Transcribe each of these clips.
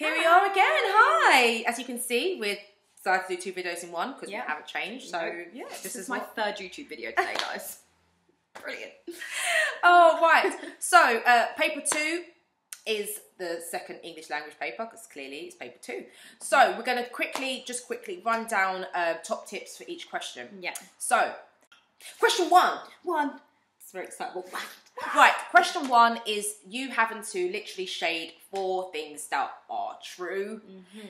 Here we are again. Hi. As you can see, we're decided to do 2 videos in one because we haven't changed. So yeah, this is my third YouTube video today, guys. Brilliant. Oh, right. So paper 2 is the second English language paper because clearly it's paper 2. So we're going to quickly run down top tips for each question. Yeah. So question 1. It's very excitable. Right, question 1 is you having to literally shade 4 things that are true.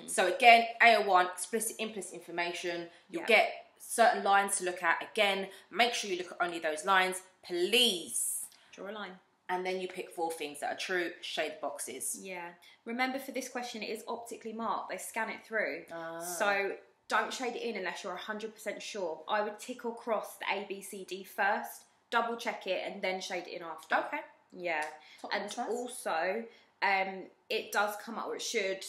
So again, AO1, explicit, implicit information. You'll get certain lines to look at. Again, make sure you look at only those lines. Please draw a line. And then you pick 4 things that are true, shade the boxes. Yeah. Remember, for this question, it is optically marked. They scan it through. So don't shade it in unless you're 100% sure. I would tick or cross the A, B, C, D first, double check it, and then shade it in after. Okay. Yeah. And also, it does come up, or it should,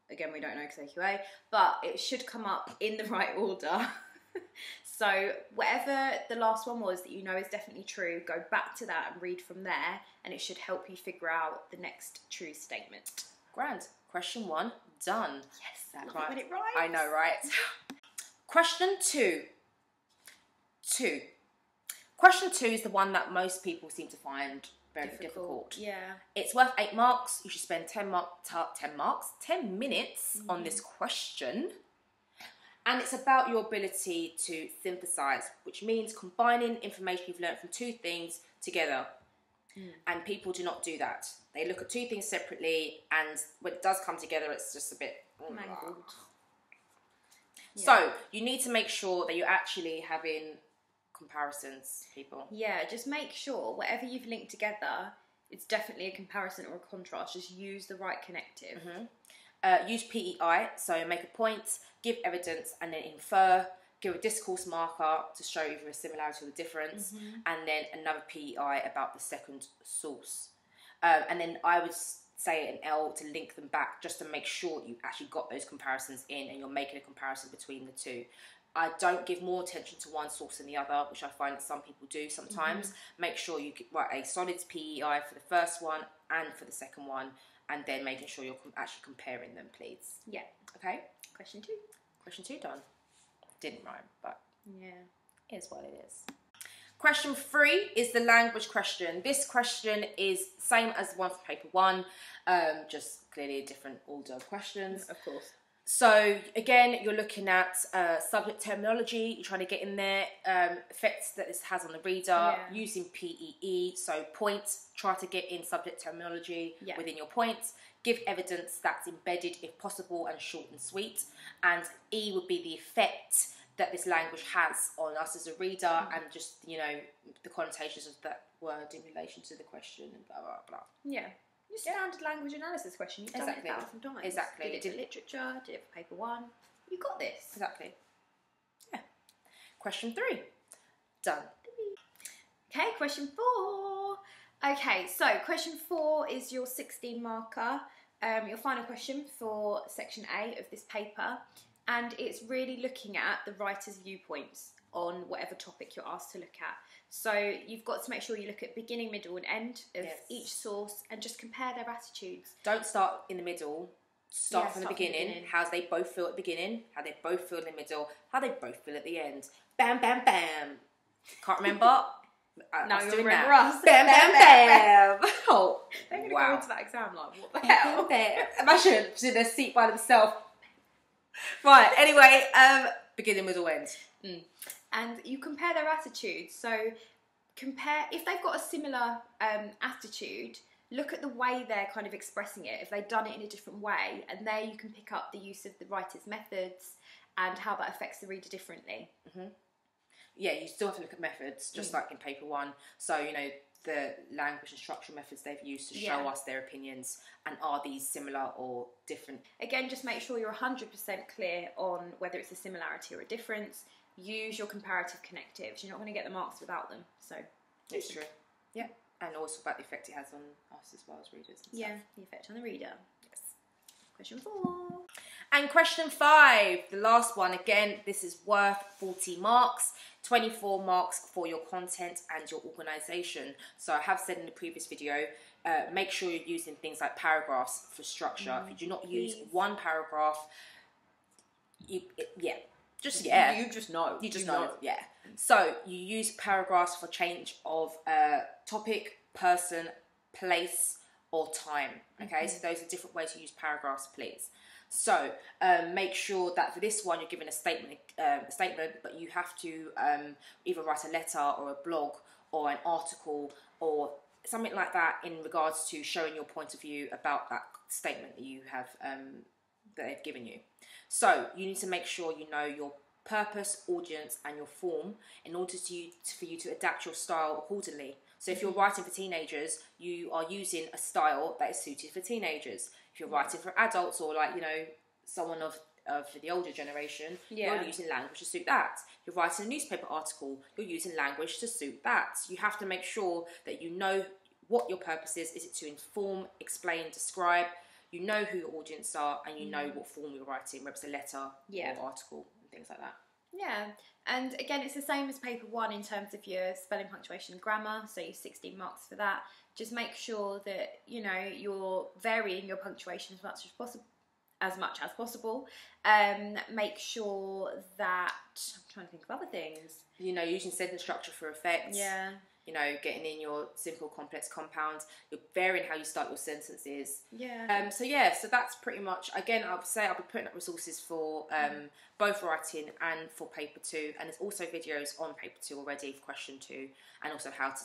again, we don't know because AQA, but it should come up in the right order. So whatever the last one was that you know is definitely true, go back to that and read from there, and it should help you figure out the next true statement. Grand. Question 1 done. Yes, that's right. When it rhymes. I know, right? Question 2. Question 2 is the one that most people seem to find very difficult. Yeah. It's worth 8 marks. You should spend 10 minutes on this question. And it's about your ability to synthesize, which means combining information you've learned from 2 things together. And people do not do that. They look at 2 things separately, and when it does come together, it's just a bit mangled. Yeah. So you need to make sure that you're actually having comparisons, people. Yeah, just make sure whatever you've linked together, it's definitely a comparison or a contrast. Just use the right connective. Use PEI, so make a point, give evidence, and then infer. Give a discourse marker to show either a similarity or a difference, and then another PEI about the second source. And then I would say an L to link them back, just to make sure you actually got those comparisons in and you're making a comparison between the 2. I don't give more attention to one source than the other, which I find that some people do sometimes. Make sure you write a solid PEI for the first one and for the second one, and then making sure you're actually comparing them, please. Yeah. Okay? Question 2. Question 2 done. Didn't rhyme, but yeah, it is what it is. Question 3 is the language question. This question is same as the one from paper 1, just clearly a different order of questions. Of course. So again, you're looking at subject terminology. You're trying to get in there effects that this has on the reader using PEE. So points, try to get in subject terminology within your points. Give evidence that's embedded if possible and short and sweet. And E would be the effect that this language has on us as a reader and just, you know, the connotations of that word in relation to the question and blah, blah, blah. Yeah. Your standard language analysis question. You've done it 1,000 times. Exactly. Did it for literature, did it for paper 1. You got this. Exactly. Yeah. Question 3. Done. Okay, question 4. Okay, so question 4 is your 16 marker, your final question for section A of this paper, and it's really looking at the writer's viewpoints on whatever topic you're asked to look at. So you've got to make sure you look at beginning, middle and end of each source and just compare their attitudes. Don't start in the middle. Start from the beginning. How they both feel at the beginning, how they both feel in the middle, how they both feel at the end. Bam, bam, bam. Can't remember? No, you remember us. Bam, bam, bam. Oh, they're going to go into that exam like, what the hell? Imagine in their seat by themselves. Right, anyway, beginning, middle, end. And you compare their attitudes. So compare, if they've got a similar attitude, look at the way they're kind of expressing it. If they've done it in a different way, and there you can pick up the use of the writer's methods and how that affects the reader differently. Yeah, you still have to look at methods, just like in paper 1. So, you know, the language and structural methods they've used to show us their opinions, and are these similar or different. Again, just make sure you're 100% clear on whether it's a similarity or a difference. Use your comparative connectives. You're not going to get the marks without them. So it's true. Yeah, and also about the effect it has on us as well as readers. And stuff. The effect on the reader. Yes. Question 4. And question 5, the last one. Again, this is worth 40 marks. 24 marks for your content and your organisation. So I have said in the previous video, make sure you're using things like paragraphs for structure. If you do not use one paragraph, you just know. Yeah. So you use paragraphs for change of topic, person, place, or time. Okay, so those are different ways to use paragraphs, please. So make sure that for this one you're giving a statement, but you have to either write a letter or a blog or an article or something like that in regards to showing your point of view about that statement that you have that they've given you. So you need to make sure you know your purpose, audience, and your form in order for you to adapt your style accordingly. So if you're writing for teenagers, you are using a style that is suited for teenagers. If you're writing for adults or someone of the older generation, you're using language to suit that. If you're writing a newspaper article, you're using language to suit that. You have to make sure that you know what your purpose is. Is it to inform, explain, describe? You know who your audience are, and you know what form you're writing, whether it's a letter or article and things like that. Yeah, and again, it's the same as paper 1 in terms of your spelling, punctuation, and grammar. So you 16 marks for that. Just make sure that you're varying your punctuation as much as possible. Make sure that I'm trying to think of other things. Using sentence structure for effect. Yeah. Getting in your simple, complex compounds. You're varying how you start your sentences. Yeah. So that's pretty much. Again, I would say I'll be putting up resources for both writing and for paper 2, and there's also videos on paper 2 already for question 2, and also how to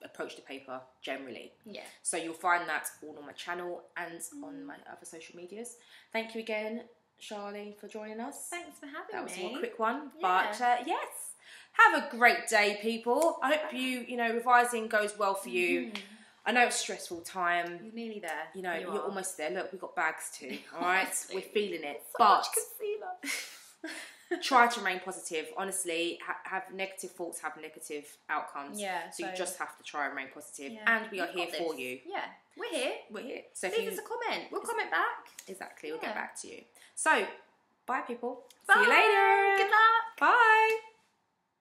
approach the paper generally. Yeah. So you'll find that all on my channel and on my other social medias. Thank you again, Charlie, for joining us. Thanks for having me. That was a more quick one, yeah. But yes. Have a great day, people. I hope revising goes well for you. I know it's a stressful time. You're nearly there. You're almost there. Look, we've got bags too. All right, we're feeling it. So much concealer. Try to remain positive. Honestly, have negative thoughts, have negative outcomes. Yeah. So you just have to try and remain positive. Yeah. And we are here for you. Yeah, we're here. We're here. So leave us a comment. We'll comment back. Exactly. We'll get back to you. So, bye, people. Bye. See you later. Good luck. Bye.